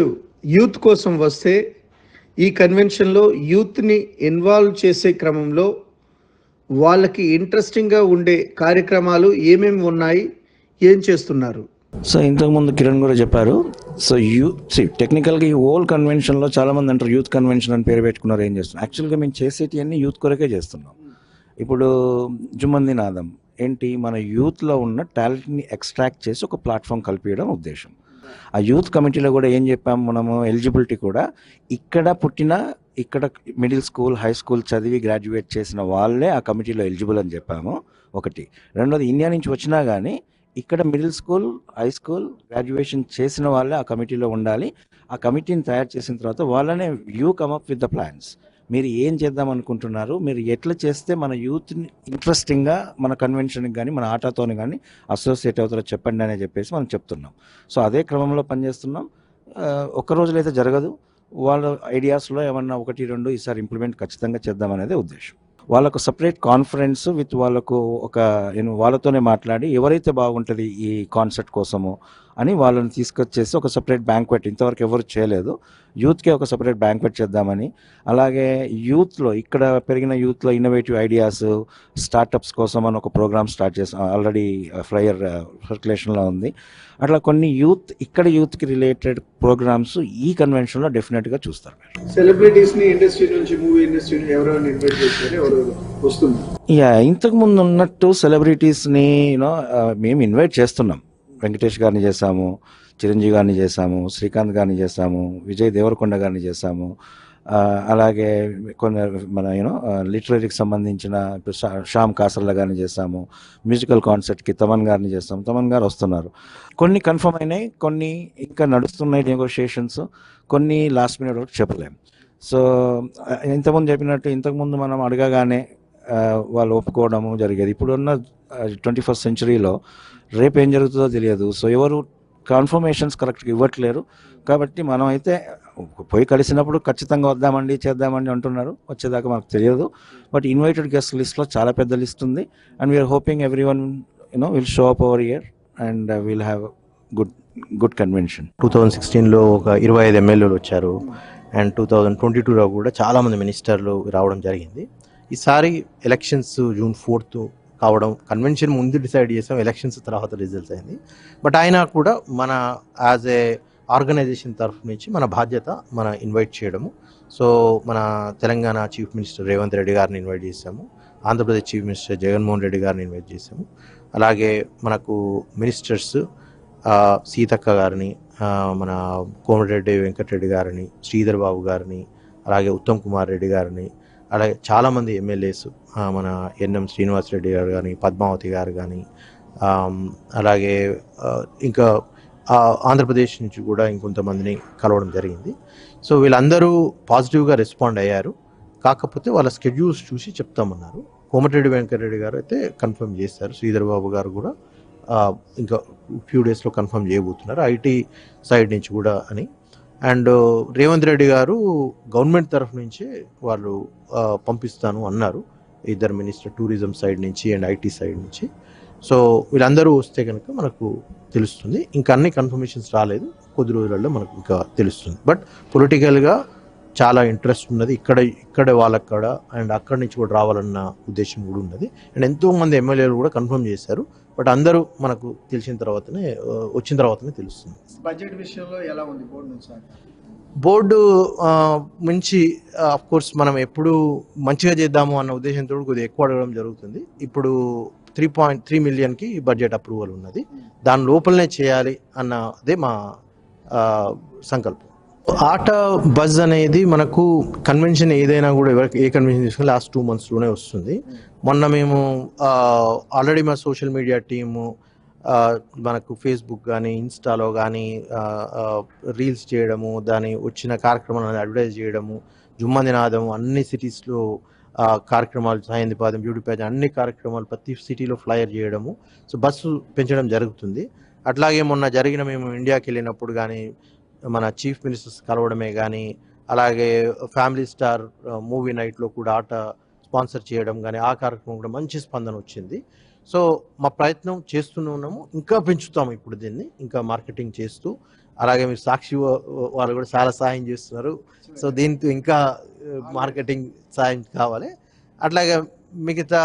యూత్ కోసం వస్తే, ఈ కన్వెన్షన్లో యూత్ని ఇన్వాల్వ్ చేసే క్రమంలో వాళ్ళకి ఇంట్రెస్టింగ్గా ఉండే కార్యక్రమాలు ఏమేమి ఉన్నాయి, ఏం చేస్తున్నారు? సో ఇంతకుముందు కిరణ్ కూడా చెప్పారు. సో టెక్నికల్గా ఈ హోల్ కన్వెన్షన్లో చాలామంది అంటారు యూత్ కన్వెన్షన్ అని పేరు పెట్టుకున్నారు, ఏం చేస్తున్నాం. యాక్చువల్గా మేము చేసేటి అన్నీ యూత్ కొరకే చేస్తున్నాం. ఇప్పుడు జుమ్మంది నాదం ఏంటి, మన యూత్లో ఉన్న టాలెంట్ని ఎక్స్ట్రాక్ట్ చేసి ఒక ప్లాట్ఫామ్ కల్పించడం ఉద్దేశం. ఆ యూత్ కమిటీలో కూడా ఏం చెప్పాము మనము, ఎలిజిబిలిటీ కూడా ఇక్కడ ఇక్కడ మిడిల్ స్కూల్, హై స్కూల్ చదివి గ్రాడ్యుయేట్ చేసిన వాళ్ళే ఆ కమిటీలో ఎలిజిబుల్ అని చెప్పాము. ఒకటి. రెండోది, ఇండియా నుంచి వచ్చినా కానీ ఇక్కడ middle school, high school graduation చేసిన వాళ్ళే ఆ కమిటీలో ఉండాలి. ఆ కమిటీని తయారు చేసిన తర్వాత వాళ్ళనే you come up with the plans. మీరు ఏం చేద్దాం అనుకుంటున్నారు, మీరు ఎట్లా చేస్తే మన యూత్ని ఇంట్రెస్టింగ్గా మన కన్వెన్షన్కి కానీ మన ఆటతోని కానీ అసోసియేట్ అవుతారో చెప్పండి అని చెప్పేసి మనం చెప్తున్నాం. సో అదే క్రమంలో పనిచేస్తున్నాం. ఒక్క రోజులో అయితే జరగదు. వాళ్ళ ఐడియాస్లో ఏమన్నా 1-2 ఈసారి ఇంప్లిమెంట్ ఖచ్చితంగా చేద్దామనేదే ఉద్దేశం. వాళ్ళకు సపరేట్ కాన్ఫరెన్స్ విత్ వాళ్ళకు వాళ్ళతోనే మాట్లాడి ఎవరైతే బాగుంటుంది ఈ కాన్సెప్ట్ కోసము అని వాళ్ళని తీసుకొచ్చేసి ఒక సపరేట్ బ్యాంక్వెట్, ఇంతవరకు ఎవరు చేయలేదు, యూత్కే ఒక సపరేట్ బ్యాంక్వెట్ చేద్దామని. అలాగే యూత్లో ఇక్కడ పెరిగిన యూత్లో ఇన్నోవేటివ్ ఐడియాస్, స్టార్టప్స్ కోసం అని ఒక ప్రోగ్రామ్ స్టార్ట్ చేసాం. ఆల్రెడీ ఫ్లైయర్ సర్క్యులేషన్లో ఉంది. అట్లా కొన్ని యూత్కి రిలేటెడ్ ప్రోగ్రామ్స్ ఈ కన్వెన్షన్లో డెఫినెట్గా చూస్తారు. సెలబ్రిటీస్ని ఇండస్ట్రీ నుంచి, మూవీ ఇండస్ట్రీ నుంచి ఎవరెవరిని ఇన్వైట్ చేస్తారు, ఎవరెవరు వస్తున్నారు? ఇంతకుముందు ఉన్నట్టు సెలబ్రిటీస్ని మేము ఇన్వైట్ చేస్తున్నాం. వెంకటేష్ గారిని చేశాము, చిరంజీవి గారిని చేశాము, శ్రీకాంత్ గారిని చేశాము, విజయ్ దేవరకొండ గారిని చేశాము. అలాగే కొన్ని మన లిటరరీకి సంబంధించిన శ్యామ్ కాసర్ల గారిని చేశాము. మ్యూజికల్ కాన్సర్ట్కి తమన్ గారిని చేస్తాము. తమన్ గారు వస్తున్నారు. కొన్ని కన్ఫర్మ్ అయినాయి, కొన్ని ఇంకా నడుస్తున్నాయి నెగోషియేషన్స్, కొన్ని లాస్ట్ మినిట్ వరకు చెప్పలేము. సో ఇంతకుముందు మనం అడగగానే వాళ్ళు ఒప్పుకోవడము జరిగేది. ఇప్పుడున్న 21st centuryలో రేపు ఏం జరుగుతుందో తెలియదు. సో ఎవరు కన్ఫర్మేషన్స్ కరెక్ట్గా ఇవ్వట్లేరు. కాబట్టి మనం అయితే పోయి కలిసినప్పుడు ఖచ్చితంగా వద్దామండి చేద్దామండి అంటున్నారు. వచ్చేదాకా మనకు తెలియదు. బట్ ఇన్వైటెడ్ గెస్ట్ లిస్ట్లో చాలా పెద్ద లిస్ట్ ఉంది. And we are hoping everyone will show up over year and will have good convention. 2016లో ఒక 25 ఎమ్మెల్యేలు వచ్చారు. అండ్ 2022లో కూడా చాలామంది మినిస్టర్లు రావడం జరిగింది. ఈసారి ఎలక్షన్స్ June 4th కావడం, కన్వెన్షన్ ముందు డిసైడ్ చేసాం, ఎలక్షన్స్ తర్వాత రిజల్ట్స్ అయింది. బట్ అయినా కూడా మన యాజ్ ఏ ఆర్గనైజేషన్ తరఫు నుంచి మన బాధ్యత మన ఇన్వైట్ చేయడము. సో మన తెలంగాణ చీఫ్ మినిస్టర్ రేవంత్ రెడ్డి గారిని ఇన్వైట్ చేసాము, ఆంధ్రప్రదేశ్ చీఫ్ మినిస్టర్ జగన్మోహన్ రెడ్డి గారిని ఇన్వైట్ చేసాము, అలాగే మనకు మినిస్టర్స్ సీతక్క గారిని, మన కోమటిరెడ్డి వెంకటరెడ్డి గారిని, శ్రీధర్ బాబు గారిని, అలాగే ఉత్తమ్ కుమార్ రెడ్డి గారిని, అలాగే చాలామంది ఎమ్మెల్యేస్ మన ఎన్ఎం శ్రీనివాస్ రెడ్డి గారు కానీ, పద్మావతి గారు కానీ, అలాగే ఇంకా ఆంధ్రప్రదేశ్ నుంచి కూడా ఇంకొంతమందిని కలవడం జరిగింది. సో వీళ్ళందరూ పాజిటివ్గా రెస్పాండ్ అయ్యారు. కాకపోతే వాళ్ళ స్కెడ్యూల్స్ చూసి చెప్తామన్నారు. కోమటిరెడ్డి వెంకటరెడ్డి గారు అయితే కన్ఫర్మ్ చేశారు, శ్రీధర్ బాబు గారు కూడా ఇంకా ఫ్యూ డేస్లో కన్ఫర్మ్ చేయబోతున్నారు, ఐటీ సైడ్ నుంచి కూడా అని. అండ్ రేవంత్ రెడ్డి గారు గవర్నమెంట్ తరఫు నుంచే వాళ్ళు పంపిస్తాను అన్నారు, ఇద్దరు మినిస్టర్, టూరిజం సైడ్ నుంచి అండ్ ఐటీ సైడ్ నుంచి. సో వీళ్ళందరూ వస్తే కనుక మనకు తెలుస్తుంది. ఇంకా అన్ని కన్ఫర్మేషన్స్ రాలేదు, కొద్ది రోజులలో మనకు ఇంకా తెలుస్తుంది. బట్ పొలిటికల్గా చాలా ఇంట్రెస్ట్ ఉన్నది ఇక్కడ వాళ్ళక్కడ, అండ్ అక్కడి నుంచి కూడా రావాలన్న ఉద్దేశం కూడా ఉన్నది. అండ్ ఎంతోమంది ఎమ్మెల్యేలు కూడా కన్ఫర్మ్ చేశారు. బట్ అందరూ మనకు వచ్చిన తర్వాతనే తెలుస్తుంది. బడ్జెట్ విషయంలో ఎలా ఉంది బోర్డు నుంచి? బోర్డు నుంచి కోర్స్ మనం ఎప్పుడు మంచిగా చేద్దాము అన్న ఉద్దేశంతో కొద్దిగా ఎక్కువ అడగడం జరుగుతుంది. ఇప్పుడు 3.3 మిలియన్కి బడ్జెట్ అప్రూవల్ ఉన్నది, దాని లోపలనే చేయాలి అన్నదే మా సంకల్పం. ఆట బజ్ అనేది మనకు కన్వెన్షన్ ఏదైనా కూడా ఏ కన్వెన్షన్ తీసుకుని లాస్ట్ 2 monthsలోనే వస్తుంది. మొన్న మేము ఆల్రెడీ మా సోషల్ మీడియా టీము మనకు ఫేస్బుక్ కానీ ఇన్స్టాలో కానీ రీల్స్ చేయడము, దాని వచ్చిన కార్యక్రమాలను అడ్వర్టైజ్ చేయడము, జుమ్మంది నాదము, అన్ని సిటీస్లో కార్యక్రమాలు, సాయంది పాదం, బ్యూటీ ప్యాజ్, అన్ని కార్యక్రమాలు ప్రతి సిటీలో ఫ్లైయర్ చేయడము. సో బస్సు పెంచడం జరుగుతుంది. అట్లాగే మొన్న జరిగిన మేము ఇండియాకి వెళ్ళినప్పుడు కానీ మన చీఫ్ మినిస్టర్స్ కలవడమే కానీ, అలాగే ఫ్యామిలీ స్టార్ మూవీ నైట్లో కూడా ఆట స్పాన్సర్ చేయడం కానీ, ఆ కార్యక్రమం కూడా మంచి స్పందన వచ్చింది. సో మా ప్రయత్నం చేస్తూనే ఉన్నాము, ఇంకా పెంచుతాము ఇప్పుడు దీన్ని, ఇంకా మార్కెటింగ్ చేస్తూ. అలాగే మీరు సాక్షి వాళ్ళు కూడా చాలా సహాయం చేస్తున్నారు. సో దీంతో ఇంకా మార్కెటింగ్ సాయం కావాలి. అట్లాగే మిగతా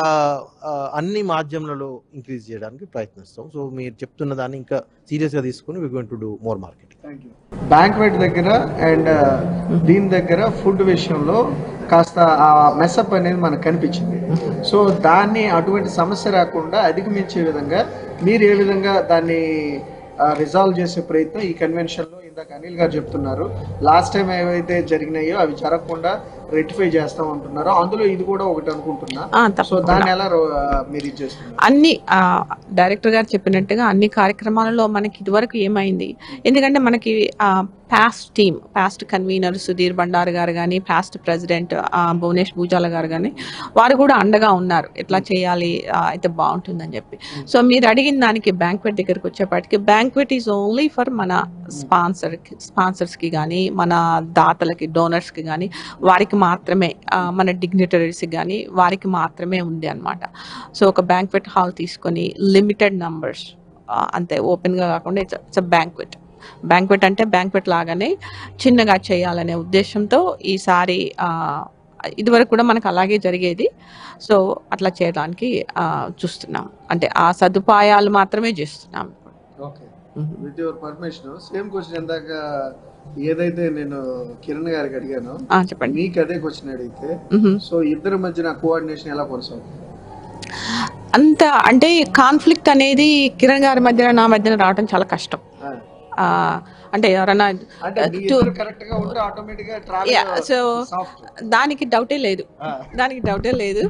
అన్ని మాధ్యమాలలో ఇంక్రీజ్ చేయడానికి ప్రయత్నిస్తాం. సో మీరు చెప్తున్న దాన్ని ఇంకా సీరియస్గా తీసుకుని we going to do more marketing. Banquet దగ్గర అండ్ దీని దగ్గర ఫుడ్ విషయంలో కాస్త ఆ మెస్అప్ అనేది మనకు కనిపించింది. సో దాన్ని అటువంటి సమస్య రాకుండా అధిగమించే విధంగా మీరు ఏ విధంగా దాన్ని రిజాల్వ్ చేసే ప్రయత్నం ఈ కన్వెన్షన్లో, ఇందాక అనిల్ గారు చెప్తున్నారు లాస్ట్ టైం ఏవైతే జరిగినాయో అవి జరగకుండా రెక్టిఫై చేస్తాం అంటున్నారు, అందులో ఇది కూడా ఒకటి అనుకుంటున్నా. సో దాన్ని ఎలా మీరు ఇది చేస్తున్నారు? అన్ని డైరెక్టర్ గారు చెప్పినట్టుగా అన్ని కార్యక్రమాలలో మనకి ఇదివరకు ఏమైంది, ఎందుకంటే మనకి పాస్ట్ కన్వీనర్ సుధీర్ బండారు గారు కానీ, పాస్ట్ ప్రెసిడెంట్ భువనేష్ భూజాల గారు కానీ, వారు కూడా అండగా ఉన్నారు ఎట్లా చేయాలి అయితే బాగుంటుందని చెప్పి. సో మీరు అడిగిన దానికి బ్యాంక్వెట్ దగ్గరికి వచ్చేపాటికి, బ్యాంక్వెట్ ఈజ్ ఓన్లీ ఫర్ మన స్పాన్సర్స్కి కానీ, మన దాతలకి, డోనర్స్కి కానీ, వారికి మాత్రమే, మన డిగ్నిటరీస్కి కానీ వారికి మాత్రమే ఉంది అన్నమాట. సో ఒక బ్యాంక్వెట్ హాల్ తీసుకొని లిమిటెడ్ నంబర్స్, అంతే, ఓపెన్గా కాకుండా ఇట్స్ బ్యాంక్వెట్ అంటే బ్యాంక్వెట్ లాగానే చిన్నగా చేయాలనే ఉద్దేశంతో ఈసారి, ఇదివరకు కూడా మనకు అలాగే జరిగేది. సో అట్లా చేయడానికి చూస్తున్నాం, అంటే ఆ సదుపాయాలు మాత్రమే చేస్తున్నాం. Okay, with your permission, same question ఇందాక ఏదైతే నేను కిరణ్ గారికి అడిగాను, చెప్పండి. మీకు అదే క్వశ్చన్ అడిగితే, సో ఇద్దరి మధ్యన కోఆర్డినేషన్ ఎలా కొనసాగుతుంది? అంత అంటే కాన్ఫ్లిక్ట్ అనేది కిరణ్ గారి మధ్యన నా మధ్యన రావడం చాలా కష్టం. అంటే ఎవరన్నా సో దానికి డౌటే లేదు.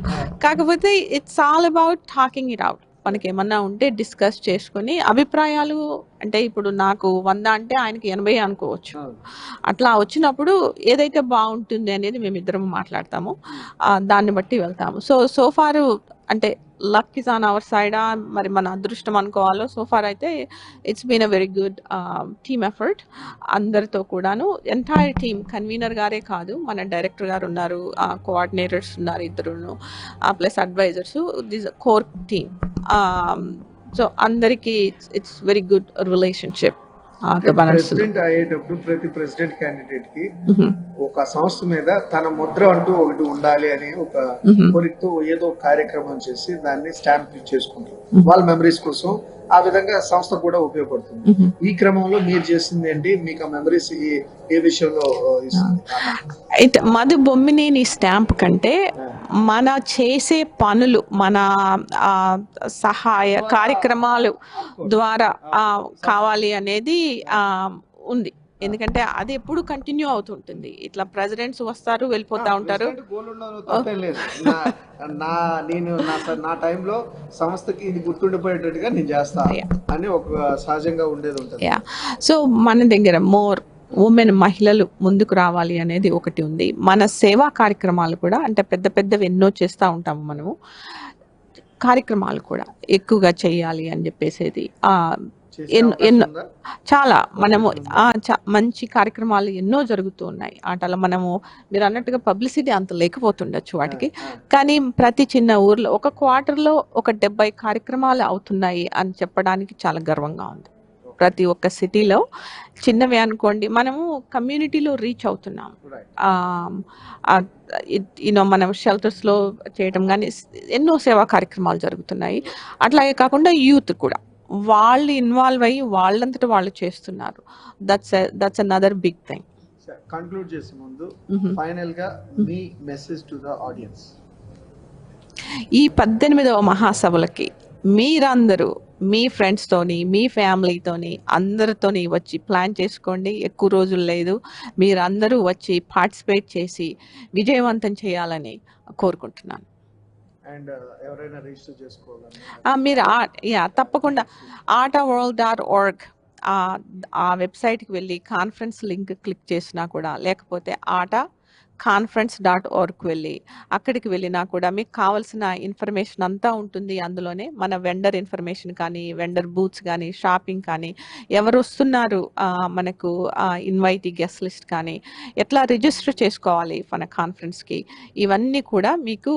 కాకపోతే it's all about talking it out. మనకి ఏమన్నా ఉంటే డిస్కస్ చేసుకుని అభిప్రాయాలు, అంటే ఇప్పుడు నాకు 100 అంటే ఆయనకి 80 అనుకోవచ్చు. అట్లా వచ్చినప్పుడు ఏదైతే బాగుంటుంది అనేది మేమిద్దరం మాట్లాడతాము, దాన్ని బట్టి వెళ్తాము. సో ఫార్ అంటే luck is on our side, మరి మన అదృష్టం అనుకోవాలో. సో ఫార్ అయితే it's been a very good team effort. అందరితో కూడాను ఎంటైర్ టీమ్, కన్వీనర్ గారే కాదు, మన డైరెక్టర్ గారు ఉన్నారు, కోఆర్డినేటర్స్ ఉన్నారు ఇద్దరును, plus advisers, this core team. So అందరికీ it's very good relationship. President అయ్యేటప్పుడు ప్రతి ప్రెసిడెంట్ క్యాండిడేట్ కి ఒక సంస్థ మీద తన ముద్ర అంటూ ఒకటి ఉండాలి అని ఒక కోరికతో ఏదో ఒక కార్యక్రమం చేసి దాన్ని స్టాంప్ చేసుకుంటారు వాళ్ళ మెమరీస్ కోసం. ఆ విధంగా సంస్థ కూడా ఉపయోగపడుతుంది. ఈ క్రమంలో మీరు చేసింది ఏంటి? మీకు ఆ మెమరీస్ ఏ విషయంలో ఇస్తుంది? అయితే మధు బొమ్మినేని స్టాంప్ కంటే మన చేసే పనులు, మన సహాయ కార్యక్రమాలు ద్వారా కావాలి అనేది ఉంది. ఎందుకంటే అది ఎప్పుడు కంటిన్యూ అవుతుంటుంది. ఇట్లా ప్రెసిడెంట్స్ వస్తారు వెళ్ళిపోతా ఉంటారు. నా టైంలో సంస్థకి ఇది గుర్తుండిపోయేటట్టుగా నేను చేస్తా అని ఒక సహజంగా ఉండేది ఉంటుంది. సో మన దగ్గర మోర్ ఉమెన్, మహిళలు ముందుకు రావాలి అనేది ఒకటి ఉంది. మన సేవా కార్యక్రమాలు కూడా, అంటే పెద్ద పెద్దవి ఎన్నో చేస్తూ ఉంటాము మనము, కార్యక్రమాలు కూడా ఎక్కువగా చేయాలి అని చెప్పేసేది ఎన్నో చాలా మనము మంచి కార్యక్రమాలు ఎన్నో జరుగుతూ ఉన్నాయి ఆటలో. మనము మీరు అన్నట్టుగా పబ్లిసిటీ అంత లేకపోతుండొచ్చు వాటికి, కానీ ప్రతి చిన్న ఊర్లో ఒక క్వార్టర్లో ఒక 70 కార్యక్రమాలు అవుతున్నాయి అని చెప్పడానికి చాలా గర్వంగా ఉంది. ప్రతి ఒక్క సిటీలో చిన్నవి అనుకోండి, మనము కమ్యూనిటీలో రీచ్ అవుతున్నాం. మనం షెల్టర్స్లో చేయటం కానీ ఎన్నో సేవా కార్యక్రమాలు జరుగుతున్నాయి. అట్లాగే కాకుండా యూత్ కూడా వాళ్ళు ఇన్వాల్వ్ అయ్యి వాళ్ళంతటా వాళ్ళు చేస్తున్నారు. That's another big thing. Conclude చేసే ముందు ఫైనల్ గా మీ మెసేజ్ టు ద ఆడియన్స్. ఈ 18వ మహాసభలకి మీరందరూ మీ ఫ్రెండ్స్తోని, మీ ఫ్యామిలీతోని, అందరితోని వచ్చి ప్లాన్ చేసుకోండి. ఎక్కువ రోజులు లేదు, మీరందరూ వచ్చి పార్టిసిపేట్ చేసి విజయవంతం చేయాలని కోరుకుంటున్నాను. అండ్ ఎవరైనా రిజిస్టర్ చేసుకోవాలని మీరు తప్పకుండా AATA-World.org ఆ వెబ్సైట్కి వెళ్ళి కాన్ఫరెన్స్ లింక్ క్లిక్ చేసినా కూడా, లేకపోతే AATA-Conference.org వెళ్ళి అక్కడికి వెళ్ళినా కూడా మీకు కావాల్సిన ఇన్ఫర్మేషన్ అంతా ఉంటుంది. అందులోనే మన వెండర్ ఇన్ఫర్మేషన్ కానీ, వెండర్ బూత్స్ కానీ, షాపింగ్ కానీ, ఎవరు వస్తున్నారు, మనకు ఇన్వైటీ గెస్ట్ లిస్ట్ కానీ, ఎట్లా రిజిస్టర్ చేసుకోవాలి మన కాన్ఫరెన్స్కి, ఇవన్నీ కూడా మీకు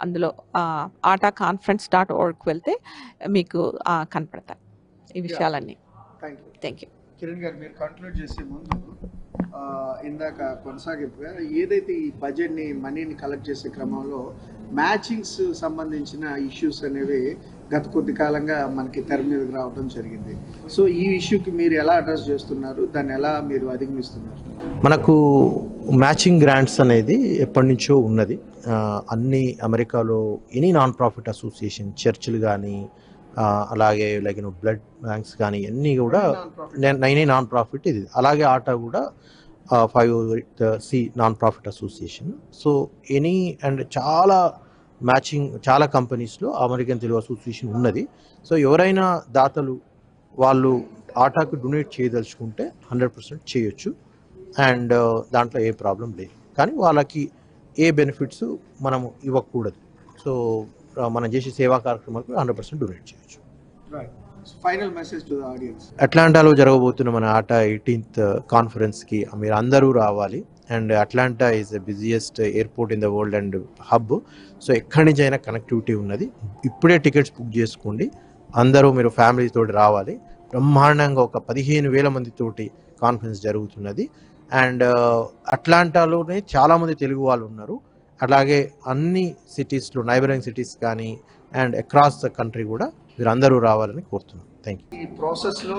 అందులో AATA-Conference.org వెళ్తే మీకు కనపడతాయి ఈ విషయాలన్నీ. Thank you. కిరణ్ గారు, మీరు కంక్లూడ్ చేసే ముందు ఇందాక కొనసాగింపుగా ఏదైతే ఈ బడ్జెట్ని, మనీని కలెక్ట్ చేసే క్రమంలో మ్యాచింగ్స్ సంబంధించిన ఇష్యూస్ అనేవి గత కొద్ది కాలంగా మనకి తెర మీదకి రావడం జరిగింది. సో ఈ ఇష్యూకి మీరు ఎలా అడ్రస్ చేస్తున్నారు, దాన్ని ఎలా మీరు అధిగమిస్తున్నారు? మనకు మ్యాచింగ్ గ్రాంట్స్ అనేది ఎప్పటి నుంచో ఉన్నది. అన్ని అమెరికాలో ఎనీ నాన్ ప్రాఫిట్ అసోసియేషన్, చర్చిలు కానీ, అలాగే లైక్ బ్లడ్ బ్యాంక్స్ కానీ అన్నీ కూడా 9 నాన్ ప్రాఫిట్ ఇది. అలాగే ఆటా కూడా 5C non profit association. So any and చాలా కంపెనీస్లో అమెరికన్ తెలుగు అసోసియేషన్ ఉన్నది. సో ఎవరైనా దాతలు వాళ్ళు ఆటాకు డొనేట్ చేయదలుచుకుంటే 100% చేయొచ్చు. అండ్ దాంట్లో ఏ ప్రాబ్లం లేదు. కానీ వాళ్ళకి ఏ బెనిఫిట్స్ మనము ఇవ్వకూడదు. సో మనం చేసే సేవా కార్యక్రమాలకు 100% డొనేట్ చేయొచ్చు. Final message to the audience. అట్లాంటాలో జరగబోతున్న మన AATA 18th కాన్ఫరెన్స్కి మీరు అందరూ రావాలి. And Atlanta is the busiest airport in the world and hub. So ఎక్కడి నుంచి అయినా కనెక్టివిటీ ఉన్నది. ఇప్పుడే టికెట్స్ బుక్ చేసుకోండి. అందరూ మీరు ఫ్యామిలీతోటి రావాలి. బ్రహ్మాండంగా ఒక 15,000 మందితోటి కాన్ఫరెన్స్ జరుగుతున్నది. అండ్ అట్లాంటాలోనే చాలామంది తెలుగు వాళ్ళు ఉన్నారు. అలాగే అన్ని సిటీస్లో, నైబరింగ్ సిటీస్ కానీ అండ్ అక్రాస్ ద కంట్రీ కూడా మీరు అందరూ రావాలని కోరుతున్నాను. Thank you. ఈ ప్రాసెస్లో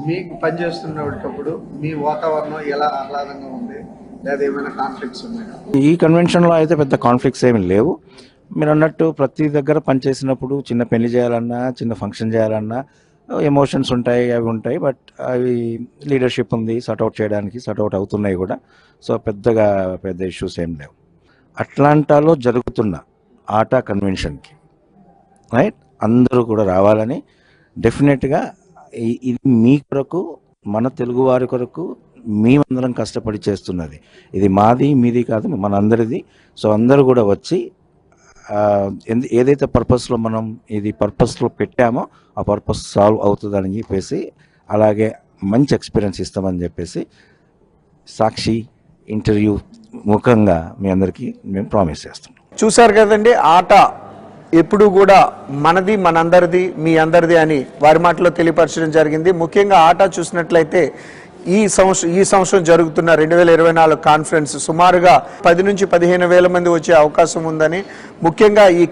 మీకు పనిచేస్తున్నప్పుడు మీ వాతావరణం ఎలా ఆహ్లాదంగా ఉంది, లేదా ఏమైనా కాన్ఫ్లిక్ట్స్ ఉన్నాయా? ఈ కన్వెన్షన్లో అయితే పెద్ద కాన్ఫ్లిక్ట్స్ ఏమి లేవు. మీరు అన్నట్టు ప్రతి దగ్గర పనిచేసినప్పుడు చిన్న పెళ్లి చేయాలన్నా, చిన్న ఫంక్షన్ చేయాలన్నా ఎమోషన్స్ ఉంటాయి, అవి ఉంటాయి. బట్ అవి లీడర్షిప్ ఉంది సార్ట్అవుట్ చేయడానికి, సార్ట్అవుట్ అవుతున్నాయి కూడా. సో పెద్ద ఇష్యూస్ ఏం లేవు. అట్లాంటాలో జరుగుతున్న ఆటా కన్వెన్షన్కి రైట్ అందరూ కూడా రావాలని డెఫినెట్గా. ఇది మీ కొరకు, మన తెలుగువారి కొరకు మేమందరం కష్టపడి చేస్తున్నది. ఇది మాది మీది కాదు, మనందరిది. సో అందరూ కూడా వచ్చి ఏదైతే పర్పస్లో మనం ఇది పర్పస్లో పెట్టామో ఆ పర్పస్ సాల్వ్ అవుతుందని చెప్పేసి, అలాగే మంచి ఎక్స్పీరియన్స్ ఇస్తామని చెప్పేసి సాక్షి ఇంటర్వ్యూ ముఖంగా మీ అందరికీ మేము ప్రామిస్ చేస్తున్నాం. చూశారు కదండి, ఆట ఎప్పుడు కూడా మనది, మనందరిది, మీ అందరిది అని వారి మాటలో తెలియపరచడం జరిగింది. ముఖ్యంగా ఆట చూసినట్లయితే ఈ సంవత్సరం జరుగుతున్న 2024 కాన్ఫరెన్స్ సుమారుగా 10 నుంచి 15 వేల మంది వచ్చే అవకాశం ఉందని, ముఖ్యంగా ఈ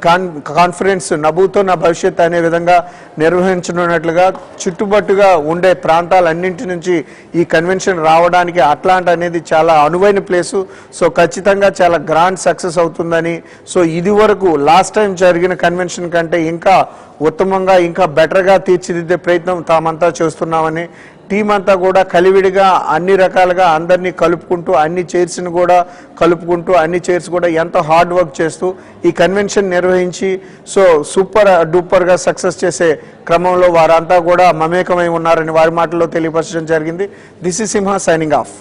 కాన్ఫరెన్స్ నభూతో నా భవిష్యత్ అనే విధంగా నిర్వహించనున్నట్లుగా చుట్టుపట్టుగా ఉండే ప్రాంతాలన్నింటి నుంచి ఈ కన్వెన్షన్ రావడానికి అట్లాంటా అనేది చాలా అనువైన ప్లేసు. సో ఖచ్చితంగా చాలా గ్రాండ్ సక్సెస్ అవుతుందని, సో ఇది వరకు లాస్ట్ టైం జరిగిన కన్వెన్షన్ కంటే ఇంకా ఉత్తమంగా, ఇంకా బెటర్గా తీర్చిదిద్దే ప్రయత్నం తామంతా చేస్తున్నామని, టీం అంతా కూడా కలివిడిగా అన్ని రకాలుగా అందరినీ కలుపుకుంటూ, అన్ని చైర్స్ని కూడా కలుపుకుంటూ, అన్ని చైర్స్ కూడా ఎంతో హార్డ్ వర్క్ చేస్తూ ఈ కన్వెన్షన్ నిర్వహించి సో సూపర్ డూపర్గా సక్సెస్ చేసే క్రమంలో వారంతా కూడా మమేకమై ఉన్నారని వారి మాటల్లో తెలియపరచడం జరిగింది. This is Simha signing off.